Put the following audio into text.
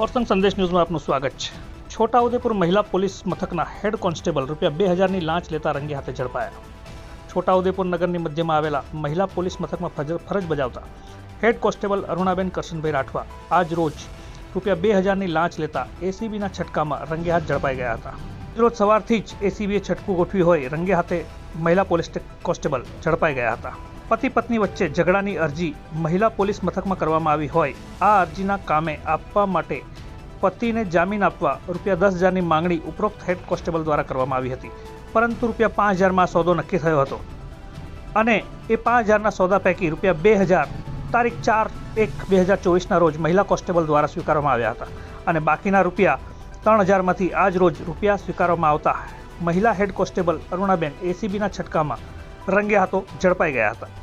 ઓરસંગ સંદેશ ન્યૂઝમાં આપનું સ્વાગત છે। છોટાઉદેપુર મહિલા પોલીસ મથકના હેડ કોન્સ્ટેબલ ₹2000ની લાંચ લેતા રંગે હાથે ઝડપાયા। છોટાઉદેપુર નગરની મધ્યમાં આવેલા મહિલા પોલીસ મથકમાં ફરજ બજાવતા હેડ કોન્સ્ટેબલ અરુણાબેન કરશનભાઈ રાઠવા આજ રોજ ₹2000ની લાંચ લેતા એસીબીના છટકામાં રંગે હાથ ઝડપાઈ ગયા હતા। રોજ સવારથી જ એસીબીએ છટકું ગોઠવી હોય રંગે હાથે મહિલા પોલીસ કોન્સ્ટેબલ ઝડપાઈ ગયા હતા। પતિ પત્ની વચ્ચે ઝઘડાની અરજી મહિલા પોલીસ મથકમાં કરવામાં આવી હોય આ અરજીના કામે આપવા માટે પતિને જામીન આપવા ₹10,000ની માંગણી ઉપરોક્ત હેડ કોન્સ્ટેબલ દ્વારા કરવામાં આવી હતી, પરંતુ ₹5,000માં સોદો નક્કી થયો હતો અને એ 5,000ના સોદા પૈકી ₹2,000 તારીખ 4/1/2024ના રોજ મહિલા કોન્સ્ટેબલ દ્વારા સ્વીકારવામાં આવ્યા હતા અને બાકીના ₹3,000માંથી આજ રોજ રૂપિયા સ્વીકારવામાં આવતા મહિલા હેડ કોન્સ્ટેબલ અરુણાબેન એસીબીના છટકામાં રંગે હાથો ઝડપાઈ ગયા હતા।